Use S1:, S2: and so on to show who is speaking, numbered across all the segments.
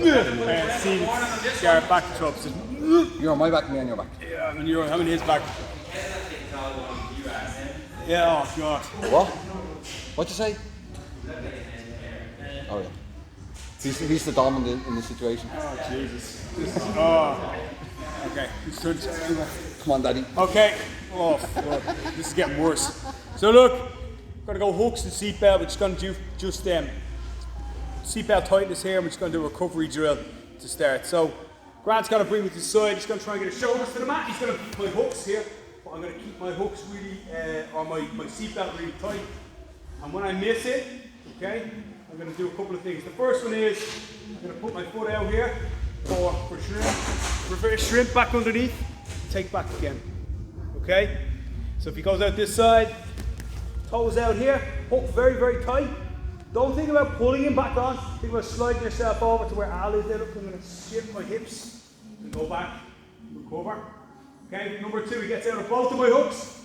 S1: And see, Garrett back to trouble.
S2: You're on my back, me on your back.
S1: Yeah, I'm in his back. Yeah, oh God.
S2: What? What'd you say? Oh yeah. He's the dom in the situation.
S1: Oh Jesus. Okay.
S2: Come on, Daddy.
S1: Okay. Oh, God. This is getting worse. So look, we're gonna go hooks and seatbelt. We're just gonna do seatbelt tightness here. And we're just gonna do a recovery drill to start. So Grant's gonna bring me to the side. He's gonna try and get his shoulders to the mat. He's gonna put my hooks here, but I'm gonna keep my hooks really, or my seatbelt really tight. And when I miss it, okay, I'm gonna do a couple of things. The first one is I'm gonna put my foot out here for shrimp, reverse shrimp back underneath, take back again. Okay? So if he goes out this side, toes out here, hook very, very tight. Don't think about pulling him back on. Think about sliding yourself over to where Al is there. Look, I'm going to shift my hips and go back, recover. Okay, number 2, he gets out of both of my hooks.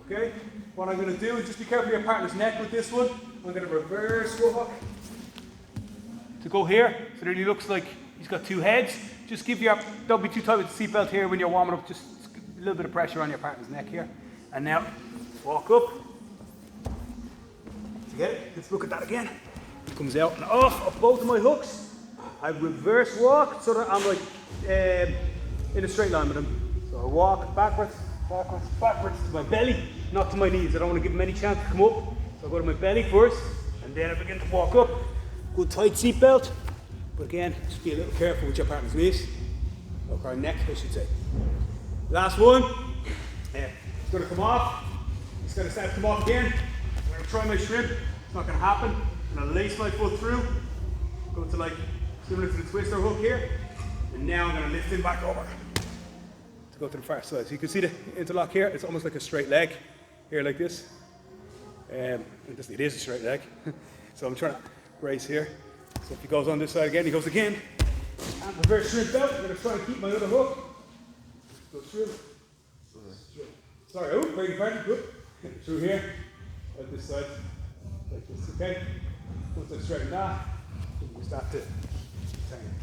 S1: Okay, what I'm going to do is just be careful of your partner's neck with this one. I'm going to reverse hook to go here, so that he looks like he's got 2 heads. Just don't be too tight with the seatbelt here when you're warming up, just a little bit of pressure on your partner's neck here. And now, walk up. To get it, let's look at that again. It comes out and off of both of my hooks. I reverse walk so that I'm like in a straight line with him. So I walk backwards, backwards, backwards to my belly, not to my knees. I don't want to give him any chance to come up. So I go to my belly first, and then I begin to walk up. Good tight seatbelt, but again, just be a little careful with your partner's knees, or neck, I should say. Last one, it's going to come off. It's going to start to come off again. I'm going to try my shrimp. It's not going to happen. I'm going to lace my foot through, go to like similar to the twister hook here, and now I'm going to lift him back over to go to the far side. So you can see the interlock here. It's almost like a straight leg here, like this. It is a straight leg. So I'm trying to brace here. So if he goes on this side again, he goes again. And reverse shrimp out. I'm going to try and keep my other hook. Go through. Sorry, oh, beg your pardon. Good. Through here. Like this side. Like this, okay? Once I straighten that, we start to retain.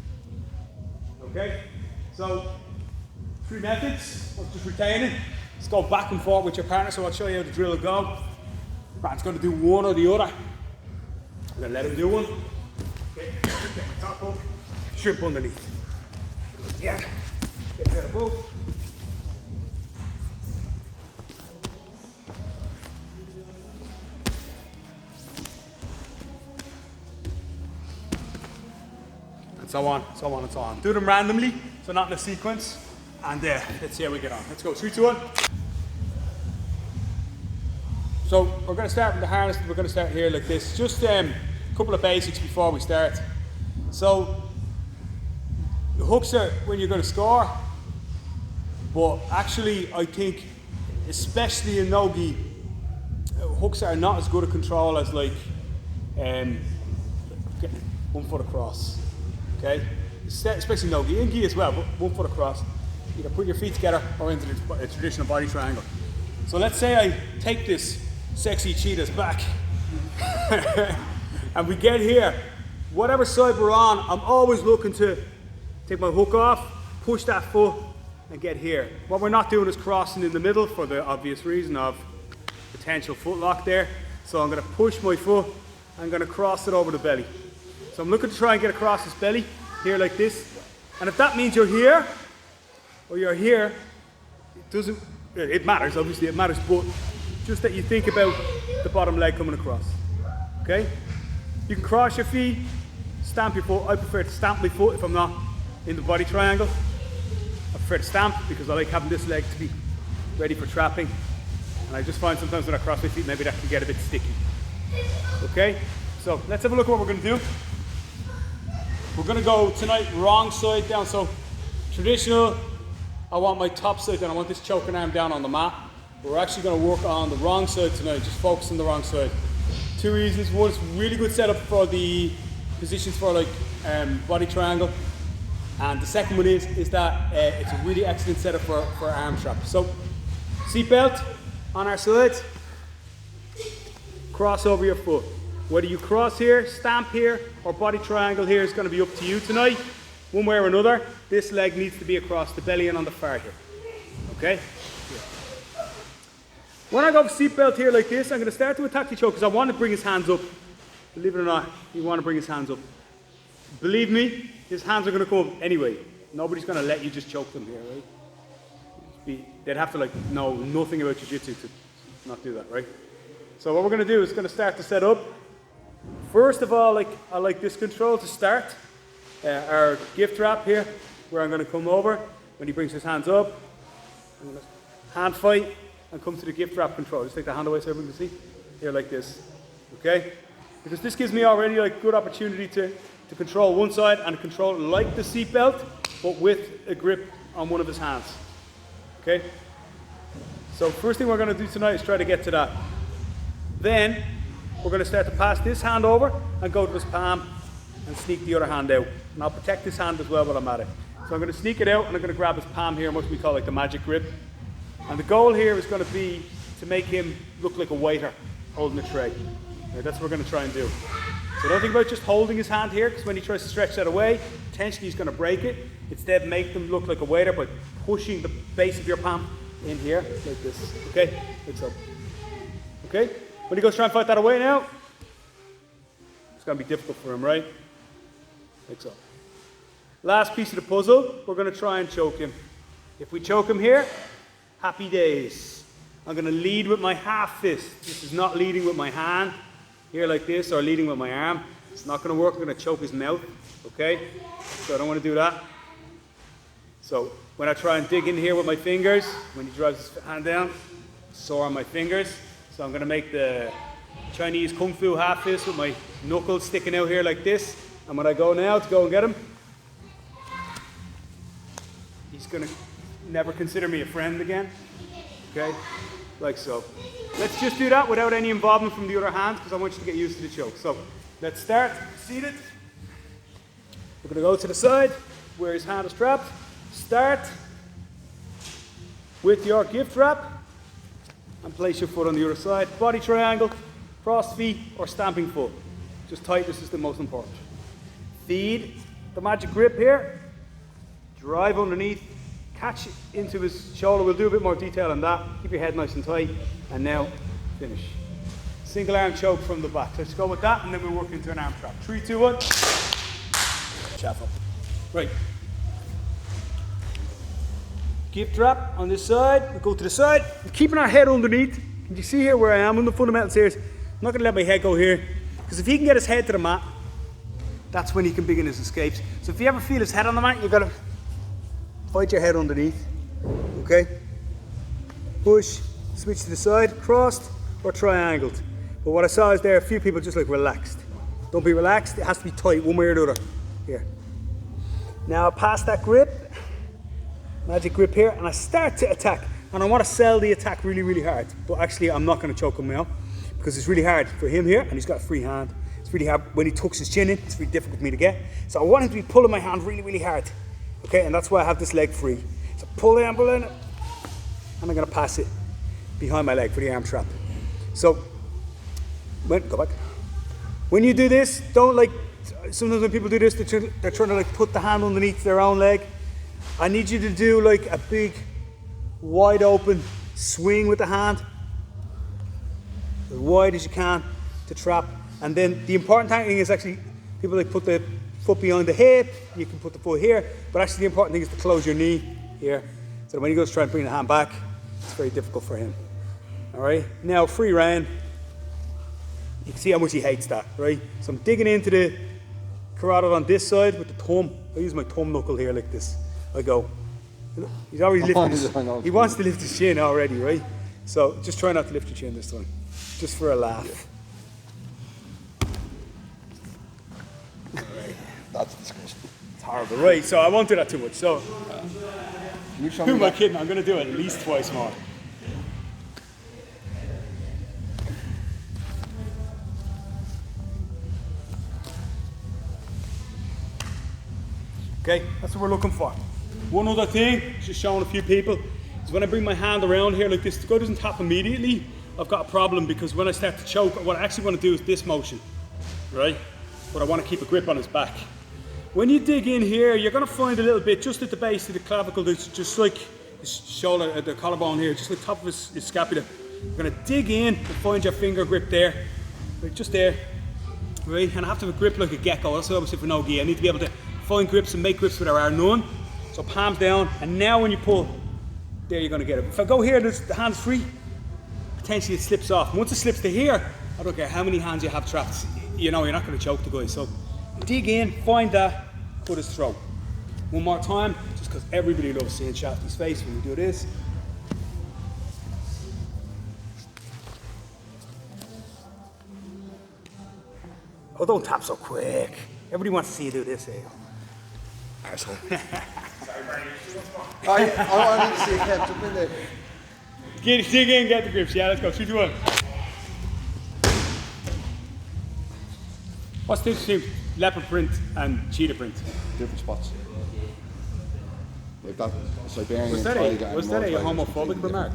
S1: Okay? So, 3 methods of just retaining. Let's go back and forth with your partner, so I'll show you how the drill will go. Man's going to do one or the other. I'm going to let him do one. Okay, get my top hook, shrimp underneath. Yeah, get rid of both. And so on, so on, and so on. Do them randomly, so not in a sequence. And let's see how we get on. Let's go, 3, 2, 1. So we're going to start with the harness. We're going to start here like this. Just a couple of basics before we start. So the hooks are when you're going to score, but actually I think, especially in NoGi, hooks are not as good a control as like getting 1 foot across. Okay, especially NoGi, in gi as well, but 1 foot across. Either put your feet together or into the traditional body triangle. So let's say I take this sexy cheetah's back and we get here, whatever side we're on, I'm always looking to take my hook off, push that foot and get here. What we're not doing is crossing in the middle for the obvious reason of potential foot lock there. So I'm going to push my foot, I'm going to cross it over the belly. So I'm looking to try and get across this belly here like this. And if that means you're here or you're here, it matters, obviously it matters, but just that you think about the bottom leg coming across, okay? You can cross your feet, stamp your foot. I prefer to stamp my foot if I'm not in the body triangle. I prefer to stamp because I like having this leg to be ready for trapping. And I just find sometimes when I cross my feet, maybe that can get a bit sticky. Okay, so let's have a look at what we're gonna do. We're gonna go tonight wrong side down. So traditional, I want my top side down. I want this choking arm down on the mat. We're actually going to work on the wrong side tonight, just focus on the wrong side. 2 reasons. One, it's really good setup for the positions for like body triangle. And the second one is that it's a really excellent setup for arm trap. So, seatbelt on our sides, cross over your foot. Whether you cross here, stamp here, or body triangle here is going to be up to you tonight. One way or another, this leg needs to be across the belly and on the far here. Okay? When I go for seatbelt here like this, I'm going to start to attack the choke because I want to bring his hands up. Believe it or not, you want to bring his hands up. Believe me, his hands are going to come up anyway. Nobody's going to let you just choke them here, right? They'd have to like know nothing about jiu-jitsu to not do that, right? So what we're going to do is going to start to set up. First of all, I like this control to start. Our gift wrap here, where I'm going to come over when he brings his hands up. I'm going to hand fight and come to the gift wrap control. Just take the hand away so everyone can see. Here like this, okay? Because this gives me already like good opportunity to control one side and control it like the seatbelt, but with a grip on one of his hands, okay? So first thing we're going to do tonight is try to get to that. Then we're going to start to pass this hand over and go to his palm and sneak the other hand out. And I'll protect this hand as well while I'm at it. So I'm going to sneak it out and I'm going to grab his palm here, what we call like the magic grip. And the goal here is going to be to make him look like a waiter holding a tray. Right, that's what we're going to try and do. So don't think about just holding his hand here, because when he tries to stretch that away, potentially he's going to break it. Instead, make them look like a waiter by pushing the base of your palm in here, like this. Okay? Like so. Okay? When he goes try and fight that away now, it's going to be difficult for him, right? Like so. Last piece of the puzzle, we're going to try and choke him. If we choke him here, happy days. I'm going to lead with my half fist. This is not leading with my hand, here like this, or leading with my arm. It's not going to work. I'm going to choke his mouth, okay? So I don't want to do that. So when I try and dig in here with my fingers, when he drives his hand down, sore on my fingers. So I'm going to make the Chinese Kung Fu half fist with my knuckles sticking out here like this. And when I go now to go and get him, he's going to never consider me a friend again. Okay? Like so. Let's just do that without any involvement from the other hand, because I want you to get used to the choke. So let's start seated. We're going to go to the side where his hand is trapped. Start with your gift wrap and place your foot on the other side. Body triangle, cross feet, or stamping foot. Just tightness is the most important. Feed the magic grip here. Drive underneath. Catch into his shoulder. We'll do a bit more detail on that. Keep your head nice and tight. And now, finish. Single arm choke from the back. Let's go with that, and then we'll work into an arm trap. 3, 2, 1. Shuffle. Right. Gift wrap on this side. We go to the side. We're keeping our head underneath. Can you see here where I am on the fundamentals here? I'm not going to let my head go here. Because if he can get his head to the mat, that's when he can begin his escapes. So if you ever feel his head on the mat, you've got to fight your head underneath. Okay? Push, switch to the side, crossed or triangled. But what I saw is there a few people just like relaxed. Don't be relaxed, it has to be tight one way or the other. Here. Now I pass that grip, magic grip here, and I start to attack. And I want to sell the attack really, really hard. But actually I'm not going to choke him now, because it's really hard for him here, and he's got a free hand. It's really hard when he tucks his chin in, it's really difficult for me to get. So I want him to be pulling my hand really, really hard. Okay, and that's why I have this leg free. So pull in, and I'm going to pass it behind my leg for the arm trap. So, go back. When you do this, don't like, sometimes when people do this, they're trying to like put the hand underneath their own leg. I need you to do like a big, wide open swing with the hand, as wide as you can to trap. And then the important thing is actually, people like put the foot behind the hip, you can put the foot here, but actually the important thing is to close your knee here. So when he goes to try and bring the hand back, it's very difficult for him. All right, now free round. You can see how much he hates that, right? So I'm digging into the carotid on this side with the thumb. I use my thumb knuckle here like this. I go. He's already lifting his, he wants to lift his chin already, right? So just try not to lift your chin this time, just for a laugh.
S2: That's disgusting.
S1: It's horrible, right? So I won't do that too much. So,
S2: Who
S1: am I kidding? I'm going to do it at least twice more. Okay, that's what we're looking for. One other thing, just showing a few people, is when I bring my hand around here like this, the guy doesn't tap immediately. I've got a problem, because when I start to choke, what I actually want to do is this motion. right? But I want to keep a grip on his back. When you dig in here, you're going to find a little bit just at the base of the clavicle, that's just like his shoulder, the collarbone here, just the top of his scapula. You're going to dig in and find your finger grip there, right, just there, right? And I have to have a grip like a gecko. That's what I was saying for NoGi. I need to be able to find grips and make grips where there are none. So palms down, and now when you pull, there you're going to get it. If I go here, the hand's free, potentially it slips off. Once it slips to here, I don't care how many hands you have trapped, you know, you're not going to choke the guy. So dig in, find that, cut his throat. One more time, just because everybody loves seeing Shafty's face when we do this. Oh, don't tap so quick. Everybody wants to see you do this, eh?
S2: Asshole. I wanted to see Kev jump in there.
S1: Dig in, get the grips. Yeah, let's go. 3, 2, 1. What's the difference between leopard print and cheetah print?
S2: Different spots. Like that Siberian
S1: Was that a homophobic remark?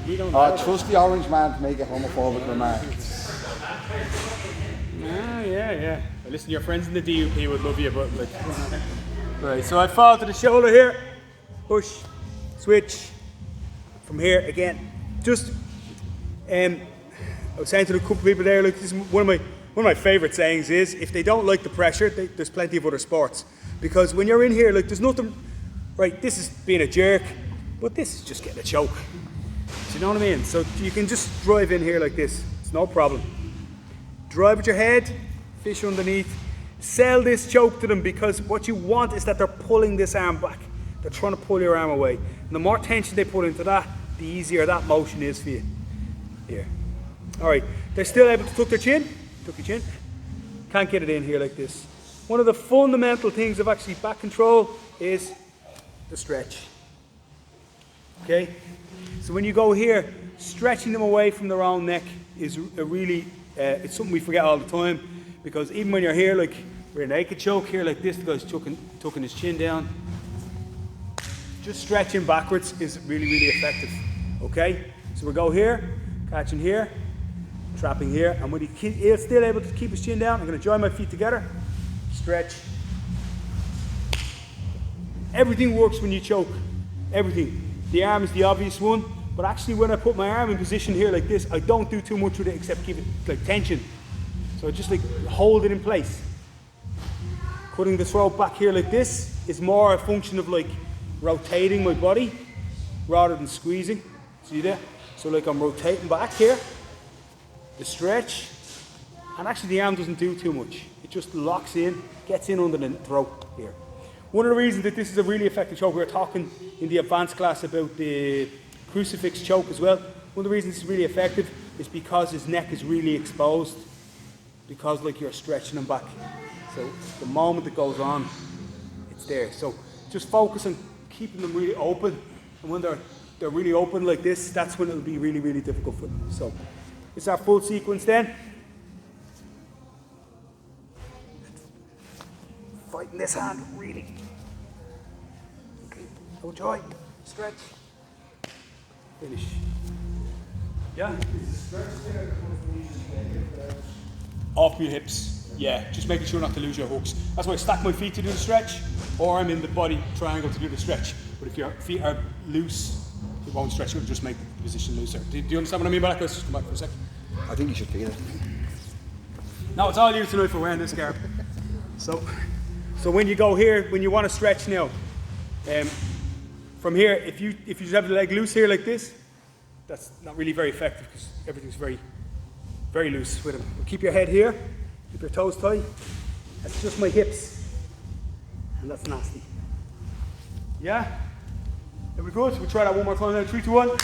S1: We don't
S2: trust the orange man to make a homophobic remark.
S1: Yeah. Well, listen, your friends in the DUP would love you, but like... Right, so I fall to the shoulder here, push, switch, from here again. Just, I was saying to a couple of people there, like, this is one of my favourite sayings is, if they don't like the pressure, there's plenty of other sports. Because when you're in here, like, there's nothing, right, this is being a jerk, but this is just getting a choke. Do you know what I mean? So you can just drive in here like this, it's no problem. Drive with your head, fish underneath. Sell this choke to them, because what you want is that they're pulling this arm back. They're trying to pull your arm away. And the more tension they put into that, the easier that motion is for you. Here. All right, they're still able to tuck their chin. Tuck your chin. Can't get it in here like this. One of the fundamental things of actually back control is the stretch. Okay? So when you go here, stretching them away from their own neck is a really, it's something we forget all the time, because even when you're here, like we're a naked choke here like this, the guy's tucking his chin down. Just stretching backwards is really, really effective. Okay? So we go here, catching here, trapping here, and when he's still able to keep his chin down, I'm going to join my feet together, stretch. Everything works when you choke. Everything. The arm is the obvious one, but actually when I put my arm in position here like this, I don't do too much with it except keep it like tension. So just like hold it in place. Putting the throat back here like this is more a function of like rotating my body rather than squeezing. See that? So like I'm rotating back here, the stretch, and actually the arm doesn't do too much. It just locks in, gets in under the throat here. One of the reasons that this is a really effective choke, we were talking in the advanced class about the crucifix choke as well. One of the reasons it's really effective is because his neck is really exposed, because like you're stretching him back. So the moment it goes on, it's there. So just focus on keeping them really open, and when they're really open like this, that's when it'll be really, really difficult for them. So it's our full sequence then. Fighting this hand, really. Okay, no joy, stretch, finish. Yeah? Off your hips, yeah, just making sure not to lose your hooks. That's why I stack my feet to do the stretch, or I'm in the body triangle to do the stretch. But if your feet are loose, it won't stretch, it'll just make the position looser. Do you understand what I mean by that? Let's just come back for a second.
S2: I think you should feel it.
S1: No, it's all you tonight for wearing this garb. So when you go here, when you want to stretch now, from here, if you just have the leg loose here like this, that's not really very effective because everything's very, very loose with them. Keep your head here, keep your toes tight. That's just my hips, and that's nasty. Yeah? Are we good? We'll try that one more time then. 3, 2, 1.